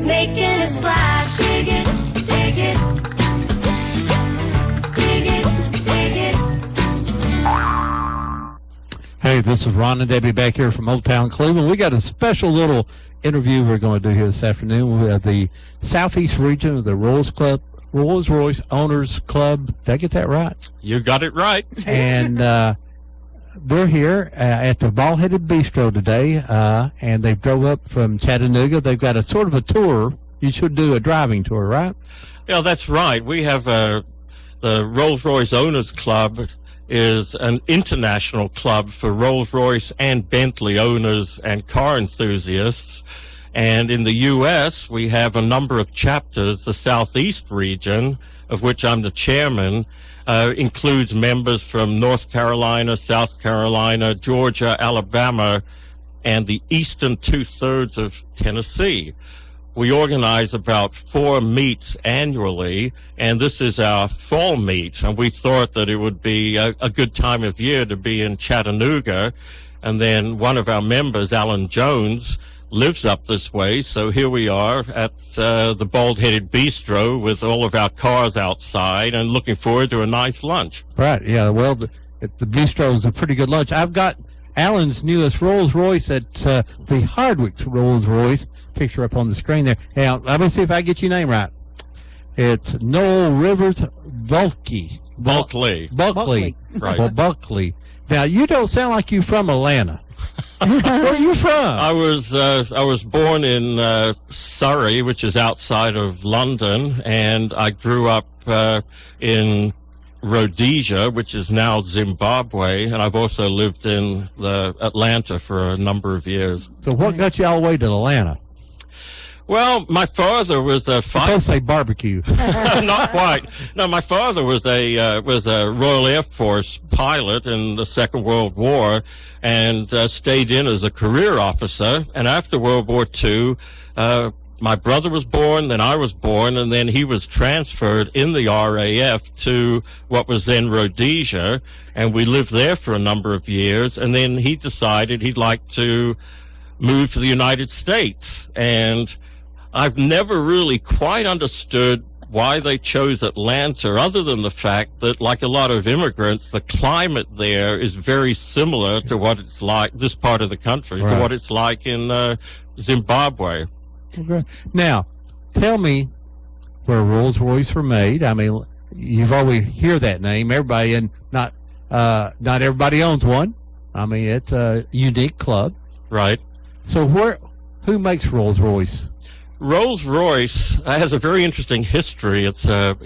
is making a splash. Dig it, dig it. Dig it, dig it. Hey, this is Ron and Debbie back here from Old Town Cleveland. We got a special little interview we're going to do here this afternoon with the Southeast region of the Rolls-Royce Owners Club. Did I get that right? You got it right. And they're here at the Bald-Headed Bistro today, and they drove up from Chattanooga. They've got a sort of a tour. You should do a driving tour, right? Yeah, that's right. We have the Rolls-Royce Owners Club is an international club for Rolls-Royce and Bentley owners and car enthusiasts. And in the U.S., we have a number of chapters. The Southeast region, of which I'm the chairman, includes members from North Carolina, South Carolina, Georgia, Alabama, and the eastern two-thirds of Tennessee. We organize about 4 meets annually, and this is our fall meet. And we thought that it would be a good time of year to be in Chattanooga. And then one of our members, Alan Jones, lives up this way. So here we are at the Bald-Headed Bistro with all of our cars outside and looking forward to a nice lunch. Right, yeah. Well, the bistro is a pretty good lunch. I've got Alan's newest Rolls-Royce at the Hardwick's Rolls-Royce. Picture up on the screen there. Now, let me see if I get your name right. It's Noel Rivers Bulkley. Bulkley. Right. Well, Bulkley. Now, you don't sound like you're from Atlanta. Where are you from? I was born in Surrey, which is outside of London, and I grew up in Rhodesia, which is now Zimbabwe, and I've also lived in Atlanta for a number of years. So what got you all the way to Atlanta? Well, my father was a Don't say barbecue. Not quite. No, my father was a Royal Air Force pilot in the Second World War, and stayed in as a career officer. And after World War II, my brother was born, then I was born, and then he was transferred in the RAF to what was then Rhodesia, and we lived there for a number of years. And then he decided he'd like to move to the United States, and I've never really quite understood why they chose Atlanta, other than the fact that, like a lot of immigrants, the climate there is very similar to what it's like, this part of the country, right, to what it's like in Zimbabwe. Okay. Now, tell me where Rolls-Royce were made. I mean, you've always hear that name. Everybody, and not everybody owns one. I mean, it's a unique club. Right. So who makes Rolls-Royce? Rolls-Royce has a very interesting history. It's a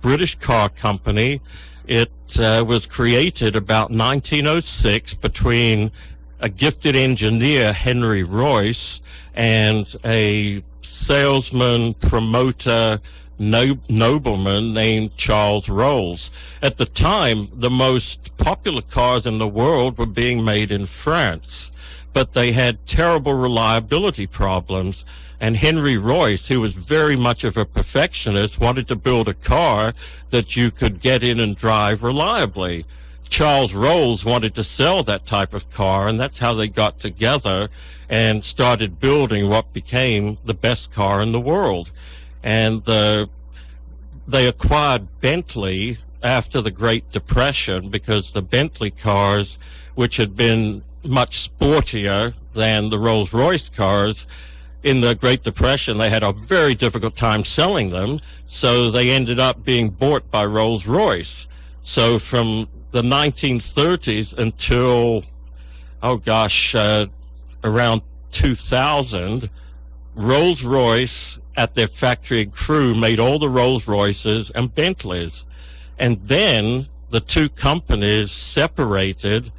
British car company. It was created about 1906 between a gifted engineer, Henry Royce, and a salesman, promoter, nobleman named Charles Rolls. At the time, the most popular cars in the world were being made in France, but they had terrible reliability problems. And Henry Royce, who was very much of a perfectionist, wanted to build a car that you could get in and drive reliably. Charles Rolls wanted to sell that type of car, and that's how they got together and started building what became the best car in the world. And they acquired Bentley after the Great Depression, because the Bentley cars, which had been much sportier than the Rolls-Royce cars, in the Great Depression, they had a very difficult time selling them, so they ended up being bought by Rolls-Royce. So from the 1930s until, around 2000, Rolls-Royce at their factory in Crewe made all the Rolls-Royces and Bentleys. And then the two companies separated.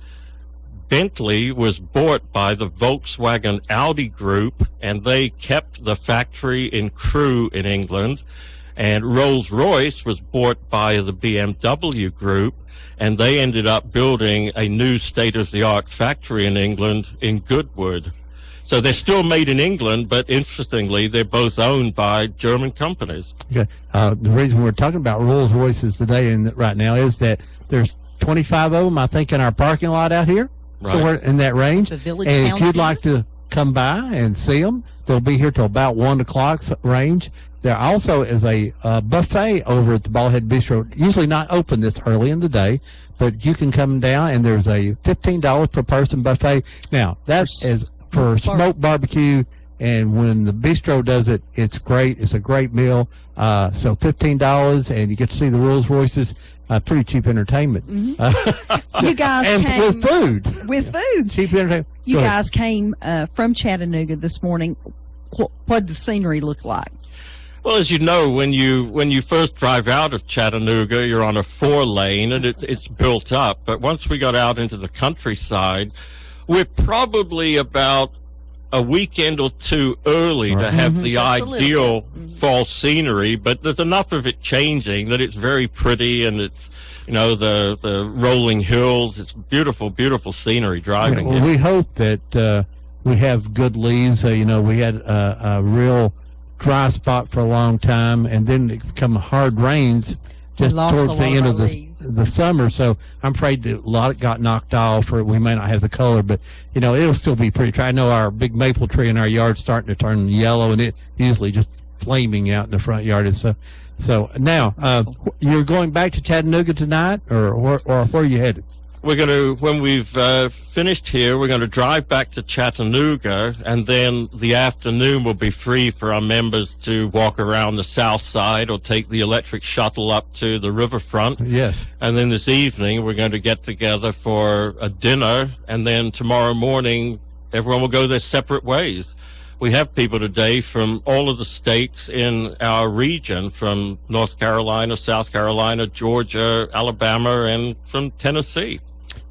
Bentley was bought by the Volkswagen Audi Group, and they kept the factory in Crewe in England. And Rolls-Royce was bought by the BMW Group, and they ended up building a new state-of-the-art factory in England in Goodwood. So they're still made in England, but interestingly, they're both owned by German companies. Okay. The reason we're talking about Rolls-Royces today and right now is that there's 25 of them, I think, in our parking lot out here. Right. So we're in that range. The Village and Town if you'd Center? like to come by and see them, they'll be here till about 1 o'clock range. There also is a buffet over at the Ballhead Bistro, usually not open this early in the day, but you can come down, and there's a $15 per person buffet. Now, that is for smoked barbecue, and when the bistro does it, it's great. It's a great meal. So $15, and you get to see the Rolls Royces. Pretty cheap entertainment. You guys and came with food. With food. Cheap entertainment. You Go ahead. guys came from Chattanooga this morning. What the scenery look like? Well, as you know, when you first drive out of Chattanooga, you're on a 4-lane, and it's built up. But once we got out into the countryside, we're probably about a weekend or two early to have the ideal fall scenery, but there's enough of it changing that it's very pretty, and it's, the rolling hills. It's beautiful, beautiful scenery driving. Well, we hope that we have good leaves. We had a real dry spot for a long time, and then it become hard rains just towards the end of the summer. So I'm afraid that a lot got knocked off, or we may not have the color, but it'll still be pretty dry. I know our big maple tree in our yard starting to turn yellow, and it usually just flaming out in the front yard. So now you're going back to Chattanooga tonight, or where are you headed? We're going to, when we've finished here, we're going to drive back to Chattanooga, and then the afternoon will be free for our members to walk around the south side or take the electric shuttle up to the riverfront. Yes. And then this evening, we're going to get together for a dinner, and then tomorrow morning, everyone will go their separate ways. We have people today from all of the states in our region, from North Carolina, South Carolina, Georgia, Alabama, and from Tennessee.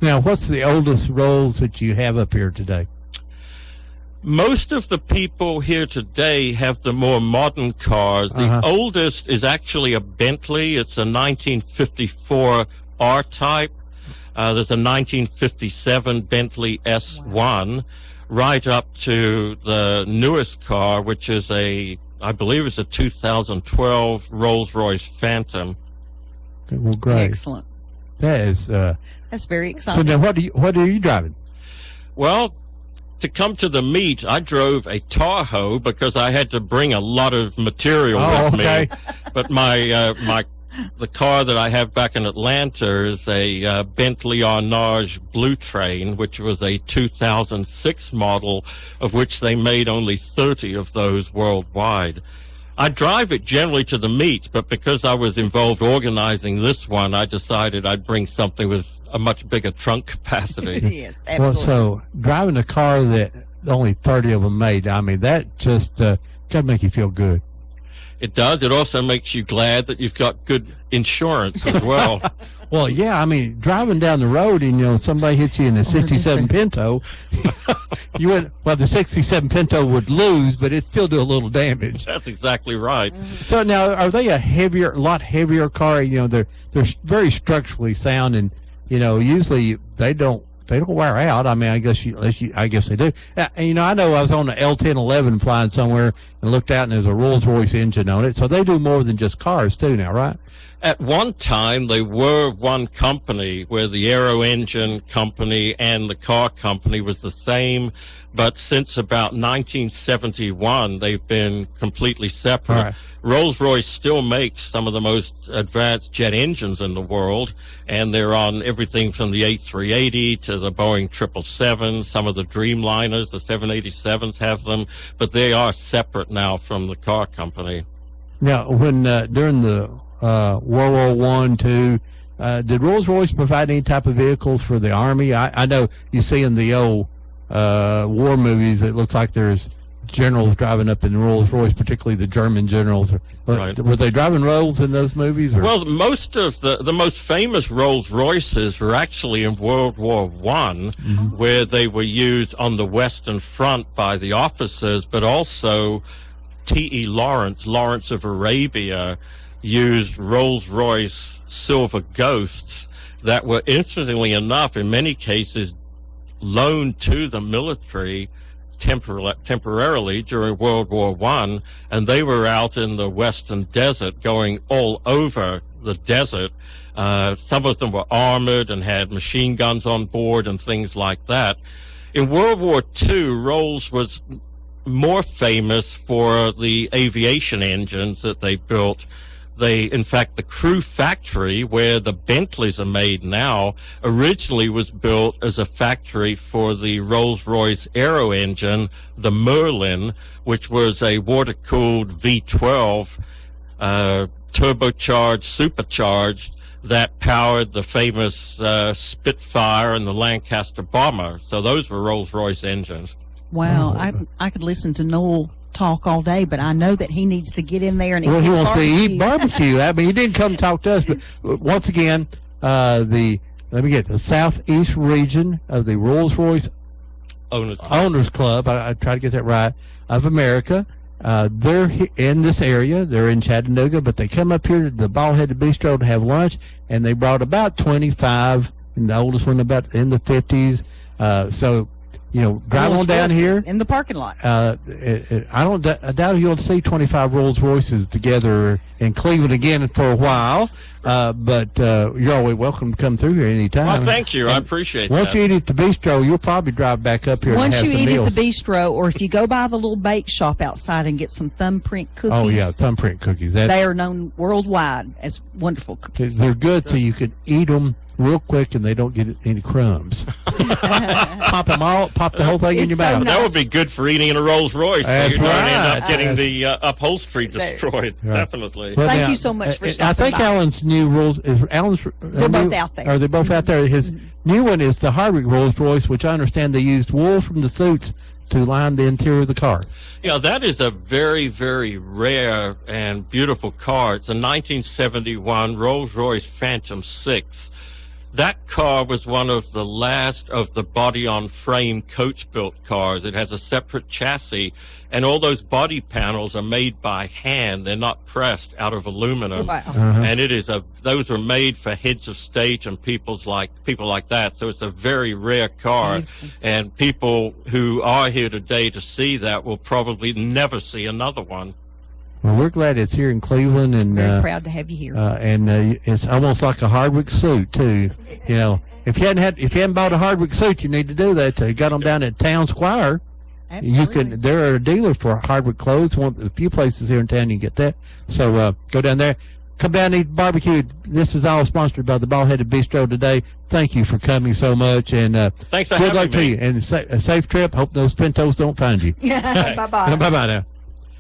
Now, what's the oldest Rolls that you have up here today? Most of the people here today have the more modern cars. The oldest is actually a Bentley. It's a 1954 R-Type. There's a 1957 Bentley S1, right up to the newest car, which is I believe it's a 2012 Rolls-Royce Phantom. Well, great. Excellent. That is. That's very exciting. So now, what are you driving? Well, to come to the meet, I drove a Tahoe because I had to bring a lot of material with me. But the car that I have back in Atlanta is a Bentley Arnage Blue Train, which was a 2006 model, of which they made only 30 of those worldwide. I drive it generally to the meets, but because I was involved organizing this one, I decided I'd bring something with a much bigger trunk capacity. Yes, absolutely. Well, so driving a car that only 30 of them made, I mean, that just got to make you feel good. It does. It also makes you glad that you've got good insurance as well. Well, yeah, I mean, driving down the road and, somebody hits you in a 67 Pinto, the 67 Pinto would lose, but it'd still do a little damage. That's exactly right. So now, are they a lot heavier car? They're very structurally sound, and, usually they don't wear out. I mean, I guess they do. And, I know I was on the L1011 flying somewhere and looked out, and there's a Rolls-Royce engine on it. So they do more than just cars too now, right? At one time, they were one company where the aero engine company and the car company was the same. But since about 1971, they've been completely separate. Right. Rolls-Royce still makes some of the most advanced jet engines in the world, and they're on everything from the A380 to the Boeing 777. Some of the Dreamliners, the 787s have them, but they are separate now from the car company. Now, when during the World War I, II, did Rolls-Royce provide any type of vehicles for the Army? I know you see in the old war movies, it looks like there's generals driving up in Rolls-Royce, particularly the German generals. Right. Were they driving Rolls in those movies? Or? Well, most of the most famous Rolls-Royces were actually in World War I, where they were used on the Western Front by the officers, but also T.E. Lawrence of Arabia, used Rolls-Royce Silver Ghosts that were, interestingly enough, in many cases loaned to the military temporarily during World War I, and they were out in the western desert going all over the desert. Some of them were armored and had machine guns on board and things like that. In World War II, Rolls was more famous for the aviation engines that they built. In fact, the Crew factory where the Bentleys are made now originally was built as a factory for the Rolls-Royce aero engine, the Merlin, which was a water-cooled V12, turbocharged, supercharged, that powered the famous Spitfire and the Lancaster bomber. So those were Rolls-Royce engines. Wow, I could listen to Noel talk all day, but I know that he needs to get in there and Well, eat he wants to barbecue. eat barbecue. I mean, he didn't come talk to us, but once again, let me get the southeast region of the Rolls-Royce Owners Club. I try to get that right, of America. They're in this area. They're in Chattanooga, but they come up here to the Bald-Headed Bistro to have lunch, and they brought about 25, and the oldest one about in the 50s. So, you know, drive on down here. In the parking lot. I doubt you'll see 25 Rolls Royces together in Cleveland again for a while. But you're always welcome to come through here anytime. Well, thank you. And I appreciate once that. you eat at the bistro, you'll probably drive back up here. Once and you have some eat meals. at the bistro, or if you go by the little bake shop outside and get some thumbprint cookies. Oh yeah, thumbprint cookies. They are known worldwide as wonderful cookies. They're good, so you can eat them real quick and they don't get any crumbs. Pop the whole thing in It's your so mouth. nice. That would be good for eating in a Rolls Royce. That's So you don't end right. up getting the upholstery destroyed. Right. Definitely. Well, Thank now, you so much for I stopping think by. Alan's new rules is Alan's. They're both out there. Are they both out there? His new one is the Hardwick Rolls Royce, which I understand they used wool from the suits to line the interior of the car. Yeah, that is a very, very rare and beautiful car. It's a 1971 Rolls-Royce Phantom 6. That car was one of the last of the body-on-frame coach-built cars. It has a separate chassis, and all those body panels are made by hand. They're not pressed out of aluminum. Wow. And it is those were made for heads of state and people like that. So it's a very rare car, and people who are here today to see that will probably never see another one. Well, we're glad it's here in Cleveland, and Very proud to have you here. it's almost like a Hardwick suit too. You know, if you hadn't bought a Hardwick suit, you need to do that. You got them down at Town Squire. Absolutely. They're a dealer for Hardwick clothes. One of the few places here in town you can get that. So go down there, come down and eat barbecue. This is all sponsored by the Bald-Headed Bistro today. Thank you for coming so much, and Thanks for good luck having to me. you, and a safe trip. Hope those pintos don't find you. Bye-bye. Bye now.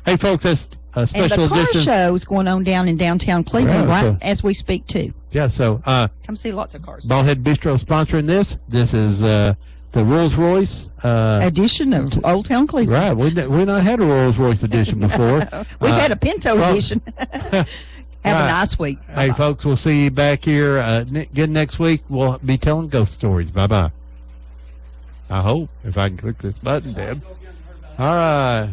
Hey folks, that's a And special the car edition. show is going on down in downtown Cleveland Right, right so- as we speak, too. Yeah, so Come see lots of cars. Bald-Headed Bistro sponsoring this. This is the Rolls-Royce. Edition of Old Town Cleveland. Right, we not had a Rolls-Royce edition before. We've had a Pinto well- edition. Have a Right. nice week. Hey, Bye-bye. folks, we'll see you back here again next week. We'll be telling ghost stories. Bye-bye. I hope, if I can click this button, Deb. All right.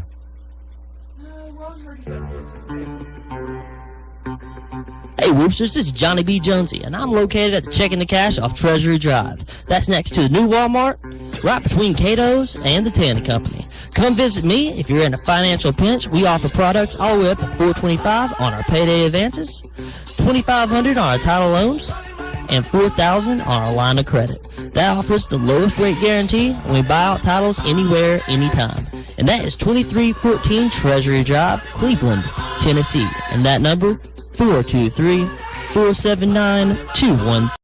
Hey Whoopsters, this is Johnny B. Jonesy, and I'm located at the Checking the Cash off Treasury Drive. That's next to the new Walmart, right between Cato's and the Tanner Company. Come visit me if you're in a financial pinch. We offer products all the way up to $425 on our payday advances, $2,500 on our title loans, and $4,000 on our line of credit. That offers the lowest rate guarantee, and we buy out titles anywhere, anytime. And that is 2314 Treasury Drive, Cleveland, Tennessee. And that number, 423-479-21.